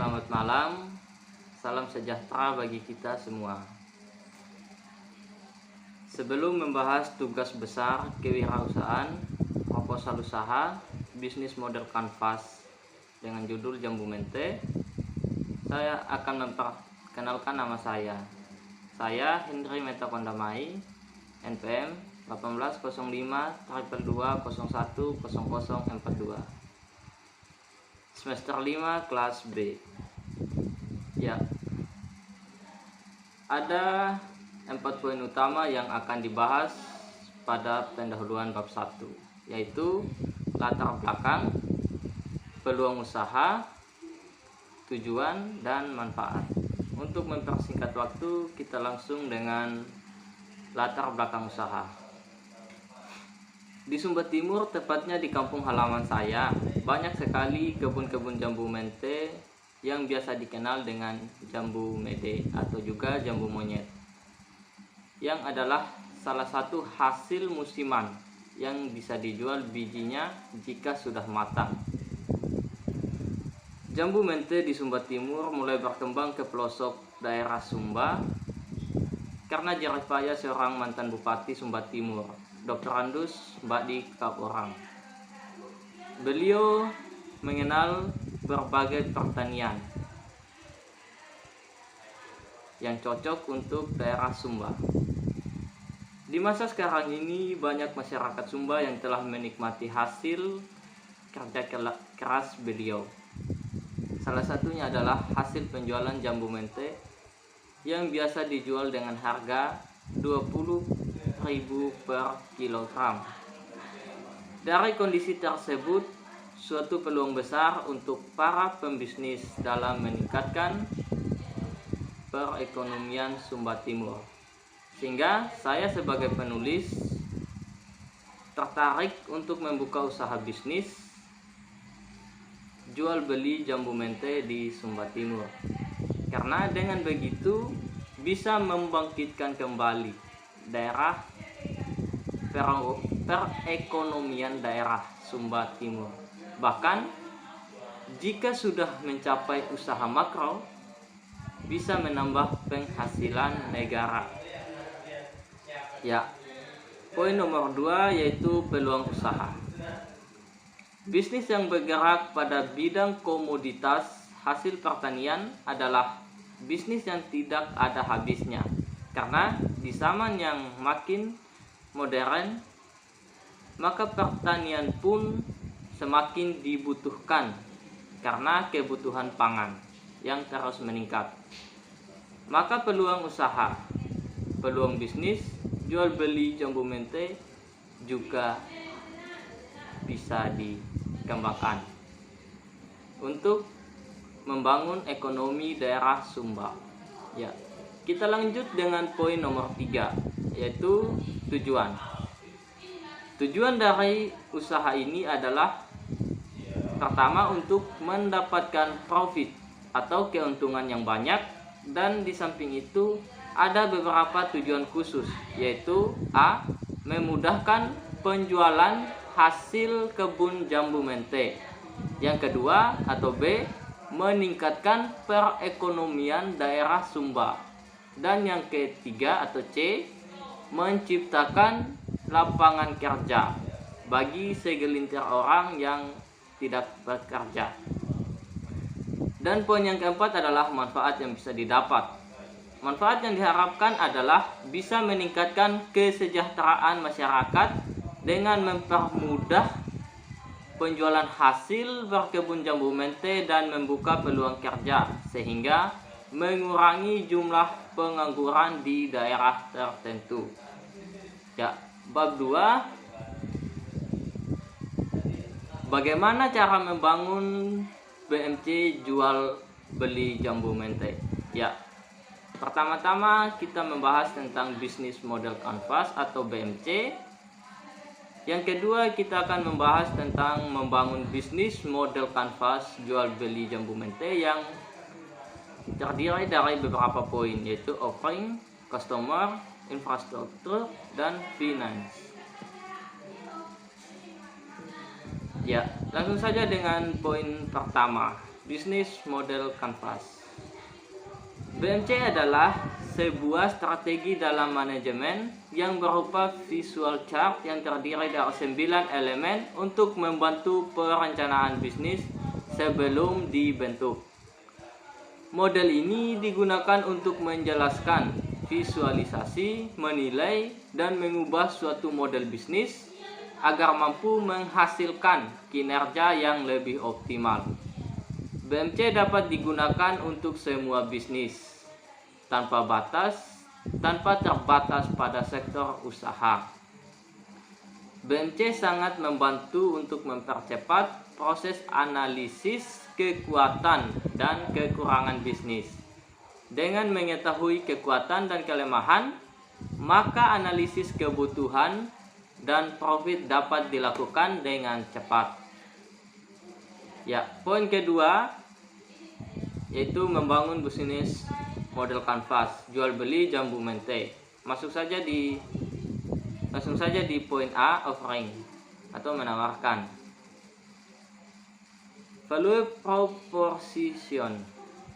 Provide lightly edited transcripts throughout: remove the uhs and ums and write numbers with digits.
selamat malam. Salam sejahtera bagi kita semua. Sebelum membahas tugas besar kewirausahaan, proposal usaha, bisnis model kanvas dengan judul Jambu Mente, saya akan memperkenalkan nama saya. Saya Hendry Meta Kondamai, NPM 1805-222-010042. Semester 5 kelas B. Ya. Ada 4 poin utama yang akan dibahas pada pendahuluan bab 1, yaitu latar belakang, peluang usaha, tujuan, dan manfaat. Untuk mempersingkat waktu, kita langsung dengan latar belakang usaha. Di Sumba Timur, tepatnya di kampung halaman saya, banyak sekali kebun-kebun jambu mente yang biasa dikenal dengan jambu mede atau juga jambu monyet, yang adalah salah satu hasil musiman yang bisa dijual bijinya jika sudah matang. Jambu mente di Sumba Timur mulai berkembang ke pelosok daerah Sumba karena jeripaya seorang mantan Bupati Sumba Timur, Dr. Andus Mbadi Kaporang. Beliau mengenal berbagai pertanian yang cocok untuk daerah Sumba. Di masa sekarang ini banyak masyarakat Sumba yang telah menikmati hasil kerja keras beliau. Salah satunya adalah hasil penjualan jambu mente yang biasa dijual dengan harga 20.000 per kilogram. Dari kondisi tersebut, suatu peluang besar untuk para pembisnis dalam meningkatkan perekonomian Sumba Timur. Sehingga saya sebagai penulis tertarik untuk membuka usaha bisnis jual beli jambu mente di Sumba Timur. Karena dengan begitu bisa membangkitkan kembali daerah perekonomian daerah Sumba Timur. Bahkan jika sudah mencapai usaha makro, bisa menambah penghasilan negara. Ya, poin nomor 2 yaitu peluang usaha. Bisnis yang bergerak pada bidang komoditas hasil pertanian adalah bisnis yang tidak ada habisnya. Karena di zaman yang makin modern, maka pertanian pun semakin dibutuhkan karena kebutuhan pangan yang terus meningkat. Maka peluang usaha, peluang bisnis jual beli jambu mente juga bisa dikembangkan untuk membangun ekonomi daerah Sumba. Ya, kita lanjut dengan poin nomor 3, yaitu tujuan. Tujuan dari usaha ini adalah pertama untuk mendapatkan profit atau keuntungan yang banyak, dan di samping itu ada beberapa tujuan khusus, yaitu A. Memudahkan penjualan hasil kebun jambu mente. Yang kedua atau B. Meningkatkan perekonomian daerah Sumba. Dan yang ketiga atau C. Menciptakan lapangan kerja bagi segelintir orang yang tidak bekerja. Dan poin yang keempat adalah manfaat yang bisa didapat. Manfaat yang diharapkan adalah bisa meningkatkan kesejahteraan masyarakat dengan mempermudah penjualan hasil berkebun jambu mente dan membuka peluang kerja sehingga mengurangi jumlah pengangguran di daerah tertentu. Ya, bab 2. Bagaimana cara membangun BMC jual beli jambu mente? Ya. Pertama-tama kita membahas tentang bisnis model kanvas atau BMC. Yang kedua, kita akan membahas tentang membangun bisnis model kanvas jual beli jambu mente yang terdiri dari beberapa poin, yaitu offering, customer, infrastruktur, dan finance. Ya, langsung saja dengan poin pertama, Bisnis model kanvas. BMC adalah sebuah strategi dalam manajemen yang berupa visual chart yang terdiri dari 9 elemen untuk membantu perencanaan bisnis sebelum dibentuk. Model ini digunakan untuk menjelaskan, visualisasi, menilai, dan mengubah suatu model bisnis agar mampu menghasilkan kinerja yang lebih optimal. BMC dapat digunakan untuk semua bisnis, tanpa terbatas pada sektor usaha. BMC sangat membantu untuk mempercepat proses analisis kekuatan dan kekurangan bisnis. Dengan mengetahui kekuatan dan kelemahan, maka analisis kebutuhan dan profit dapat dilakukan dengan cepat. Ya, poin kedua yaitu membangun bisnis model kanvas, jual beli jambu mente. Langsung saja di poin A, offering atau menawarkan. Value proposition.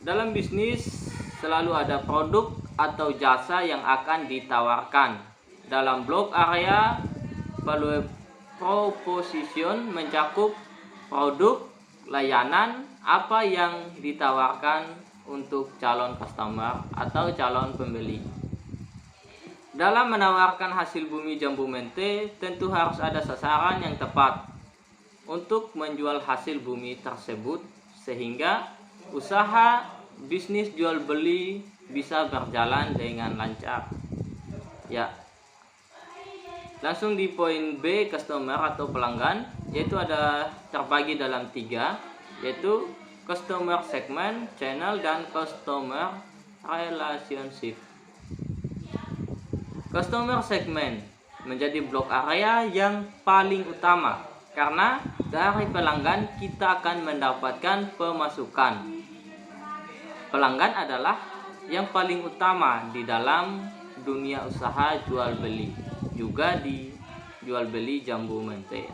Dalam bisnis selalu ada produk atau jasa yang akan ditawarkan. Dalam blok area, value proposition mencakup produk, layanan, apa yang ditawarkan untuk calon customer atau calon pembeli. Dalam menawarkan hasil bumi jambu mente, tentu harus ada sasaran yang tepat untuk menjual hasil bumi tersebut sehingga usaha bisnis jual beli bisa berjalan dengan lancar. Ya. Langsung di poin B, customer atau pelanggan, yaitu ada terbagi dalam 3, yaitu customer segment, channel, dan customer relationship. Customer segment menjadi blok area yang paling utama karena dari pelanggan kita akan mendapatkan pemasukan. Pelanggan adalah yang paling utama di dalam dunia usaha jual beli, juga di jual beli jambu mente.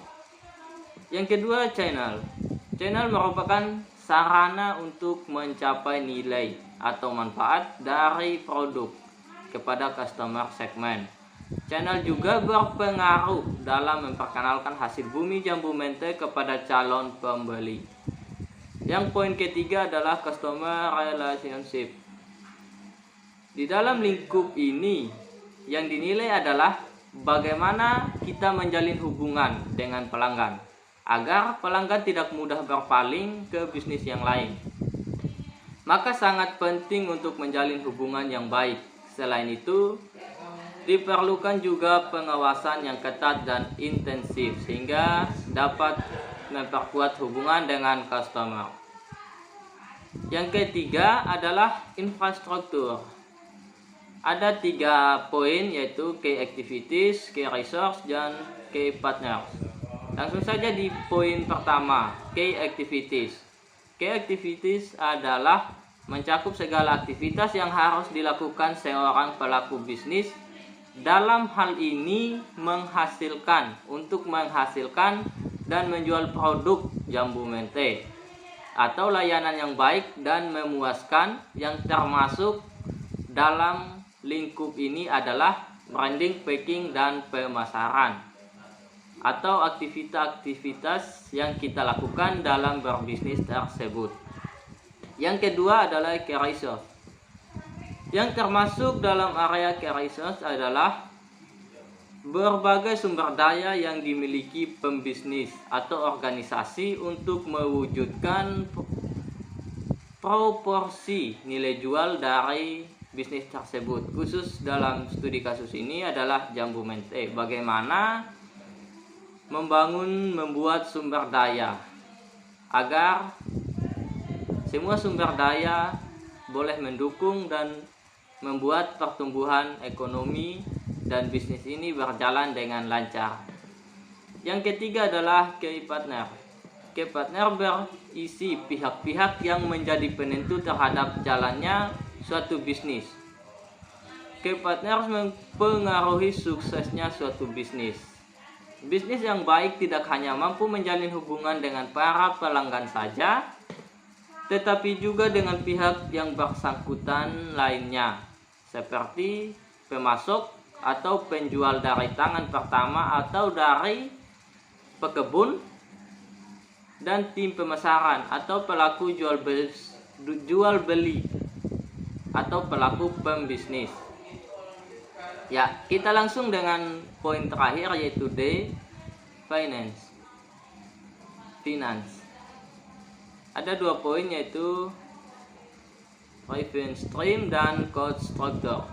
Yang kedua, channel. Channel merupakan sarana untuk mencapai nilai atau manfaat dari produk kepada customer segment. Channel juga berpengaruh dalam memperkenalkan hasil bumi jambu mente kepada calon pembeli. Yang poin ketiga adalah customer relationship. Di dalam lingkup ini yang dinilai adalah bagaimana kita menjalin hubungan dengan pelanggan agar pelanggan tidak mudah berpaling ke bisnis yang lain. Maka sangat penting untuk menjalin hubungan yang baik. Selain itu, diperlukan juga pengawasan yang ketat dan intensif sehingga dapat memperkuat hubungan dengan customer. Yang ketiga adalah infrastruktur. Ada 3 poin, yaitu key activities, key resource, dan key partners. Langsung saja di poin pertama, key activities. Key activities adalah mencakup segala aktivitas yang harus dilakukan seorang pelaku bisnis dalam hal ini untuk menghasilkan dan menjual produk jambu mente atau layanan yang baik dan memuaskan. Yang termasuk dalam lingkup ini adalah branding, packing, dan pemasaran atau aktivitas-aktivitas yang kita lakukan dalam berbisnis tersebut. Yang kedua adalah key resource. Yang termasuk dalam area key resource adalah berbagai sumber daya yang dimiliki pembisnis atau organisasi untuk mewujudkan proporsi nilai jual dari bisnis tersebut. Khusus dalam studi kasus ini adalah jambu mente. Bagaimana membuat sumber daya agar semua sumber daya boleh mendukung dan membuat pertumbuhan ekonomi dan bisnis ini berjalan dengan lancar. Yang ketiga adalah key partner. Key partner berisi pihak-pihak yang menjadi penentu terhadap jalannya suatu bisnis. Key partner mempengaruhi suksesnya suatu bisnis. Bisnis yang baik tidak hanya mampu menjalin hubungan dengan para pelanggan saja, tetapi juga dengan pihak yang bersangkutan lainnya, seperti pemasok atau penjual dari tangan pertama atau dari pekebun, dan tim pemasaran atau pelaku jual beli atau pelaku pembisnis. Ya, kita langsung dengan poin terakhir, yaitu D, finance. Ada 2 poin, yaitu revenue stream dan cost structure.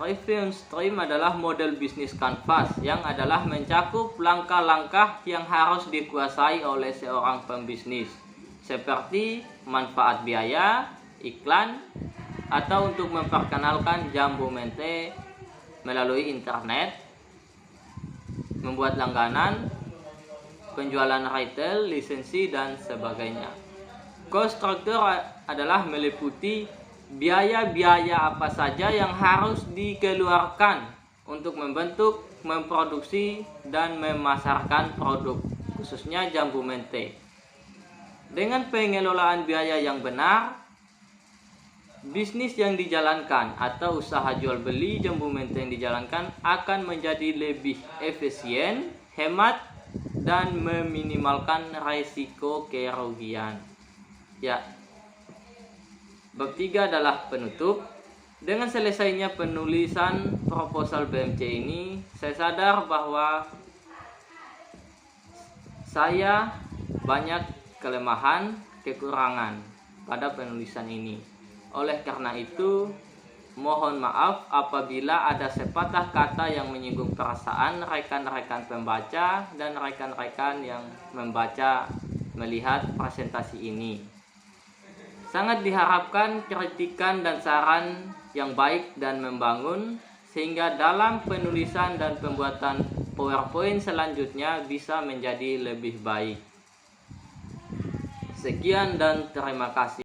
Revenue stream adalah model bisnis kanvas yang adalah mencakup langkah-langkah yang harus dikuasai oleh seorang pembisnis, seperti manfaat biaya, iklan, atau untuk memperkenalkan Jambu Mente melalui internet, membuat langganan, penjualan retail, lisensi, dan sebagainya. Cost structure adalah meliputi biaya-biaya apa saja yang harus dikeluarkan untuk membentuk, memproduksi, dan memasarkan produk, khususnya Jambu Mente. Dengan pengelolaan biaya yang benar, bisnis yang dijalankan atau usaha jual beli Jambu Mente yang dijalankan akan menjadi lebih efisien, hemat, dan meminimalkan risiko kerugian. Ya, bab 3 adalah penutup. Dengan selesainya penulisan proposal BMC ini, saya sadar bahwa saya banyak kelemahan, kekurangan pada penulisan ini. Oleh karena itu, mohon maaf apabila ada sepatah kata yang menyinggung perasaan rekan-rekan pembaca dan rekan-rekan yang melihat presentasi ini. Sangat diharapkan kritikan dan saran yang baik dan membangun, sehingga dalam penulisan dan pembuatan PowerPoint selanjutnya bisa menjadi lebih baik. Sekian dan terima kasih.